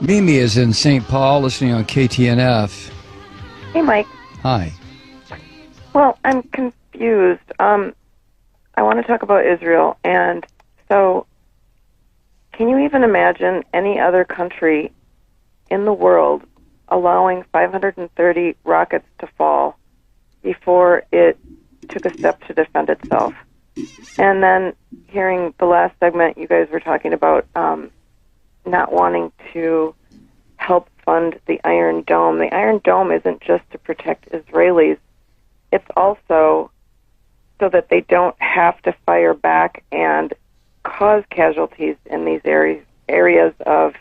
Mimi is in St. Paul listening on KTNF. Hey, Mike. Hi. Well, I'm confused. I want to talk about Israel. And so, can you even imagine any other country in the world allowing 530 rockets to fall before it took a step to defend itself? And then hearing the last segment, you guys were talking about not wanting to help fund the Iron Dome. The Iron Dome isn't just to protect Israelis. It's also so that they don't have to fire back and cause casualties in these areas of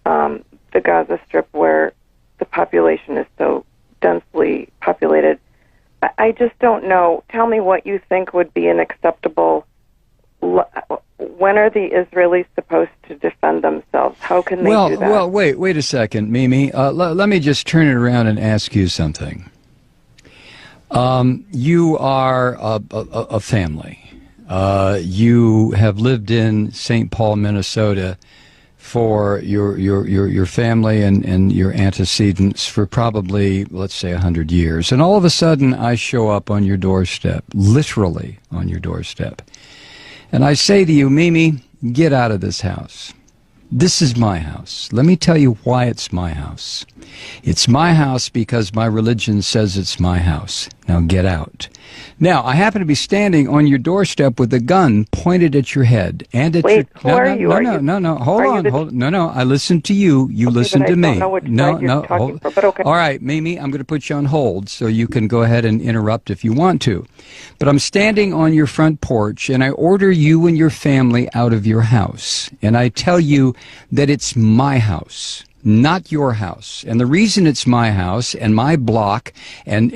the Gaza Strip where the population is so densely populated. I just don't know. Tell me what you think would be an acceptable... When are the Israelis supposed to defend themselves? How can they do that? Well, wait a second, Mimi. Let me just turn it around and ask you something. You are a family. You have lived in St. Paul, Minnesota for your family and your antecedents for probably, let's say, 100 years. And all of a sudden, I show up on your doorstep, literally on your doorstep. And I say to you, Mimi, get out of this house. This is my house. Let me tell you why it's my house. It's my house because my religion says it's my house. Now get out. Now, I happen to be standing on your doorstep with a gun pointed at your head and at Wait, your... who are you? No. Hold on. No. I listen to you. You listen to me. I don't know which side you're talking for, but okay. All right, Mimi, I'm going to put you on hold so you can go ahead and interrupt if you want to. But I'm standing on your front porch and I order you and your family out of your house. And I tell you that it's my house, not your house. And the reason it's my house and my block and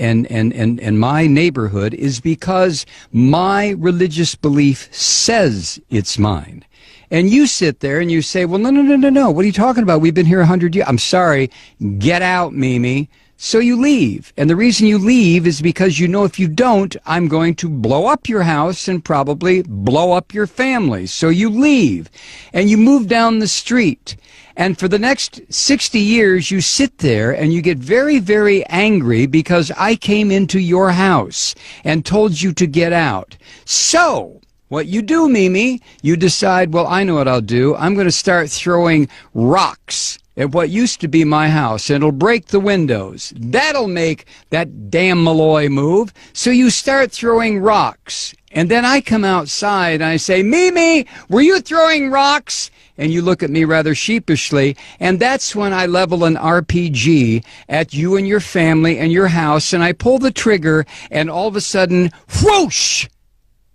my neighborhood is because my religious belief says it's mine. And you sit there and you say, well, no. What are you talking about? We've been here 100 years. I'm sorry. Get out, Mimi. So you leave. And the reason you leave is because you know if you don't, I'm going to blow up your house and probably blow up your family. So you leave and you move down the street. And for the next 60 years, you sit there and you get very, very angry because I came into your house and told you to get out. So what you do, Mimi, you decide, well, I know what I'll do. I'm going to start throwing rocks at what used to be my house, and it'll break the windows. That'll make that damn Malloy move. So you start throwing rocks. And then I come outside and I say, Mimi, were you throwing rocks? And you look at me rather sheepishly, and that's when I level an RPG at you and your family and your house, and I pull the trigger, and all of a sudden, whoosh,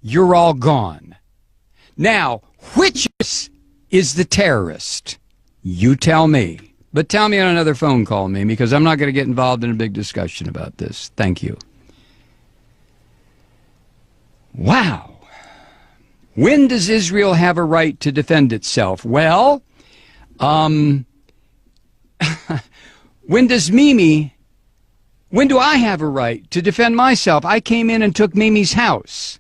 you're all gone. Now, which is the terrorist? You tell me. But tell me on another phone call, Mimi, because I'm not going to get involved in a big discussion about this. Thank you. Wow. When does Israel have a right to defend itself? Well, when do I have a right to defend myself? I came in and took Mimi's house.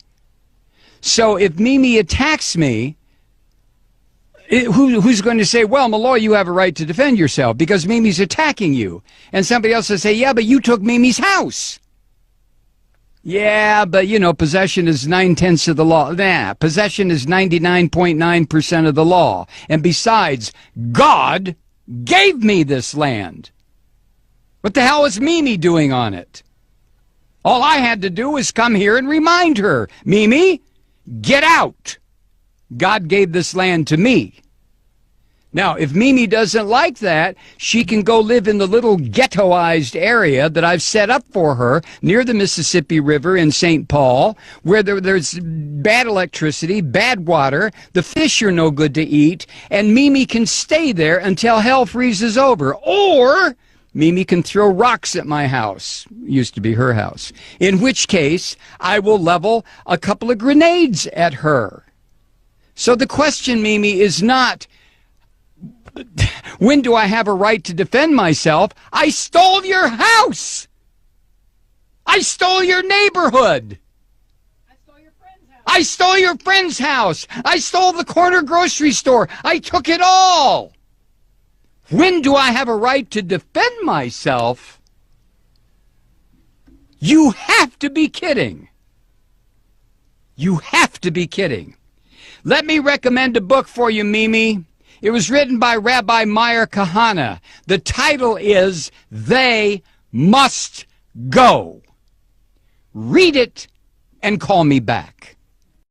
So if Mimi attacks me, who's going to say, well, Malloy, you have a right to defend yourself because Mimi's attacking you? And somebody else will say, yeah, but you took Mimi's house. Yeah, but, you know, possession is 9/10 of the law. Nah, possession is 99.9% of the law. And besides, God gave me this land. What the hell is Mimi doing on it? All I had to do was come here and remind her, Mimi, get out. God gave this land to me. Now, if Mimi doesn't like that, she can go live in the little ghettoized area that I've set up for her near the Mississippi River in St. Paul, where there's bad electricity, bad water, the fish are no good to eat, and Mimi can stay there until hell freezes over. Or Mimi can throw rocks at my house, used to be her house, in which case I will level a couple of grenades at her. So the question, Mimi, is not, when do I have a right to defend myself? I stole your house. I stole your neighborhood. I stole your friend's house. I stole your friend's house. I stole the corner grocery store. I took it all. When do I have a right to defend myself? You have to be kidding. You have to be kidding. Let me recommend a book for you, Mimi. It was written by Rabbi Meir Kahana. The title is They Must Go. Read it and call me back.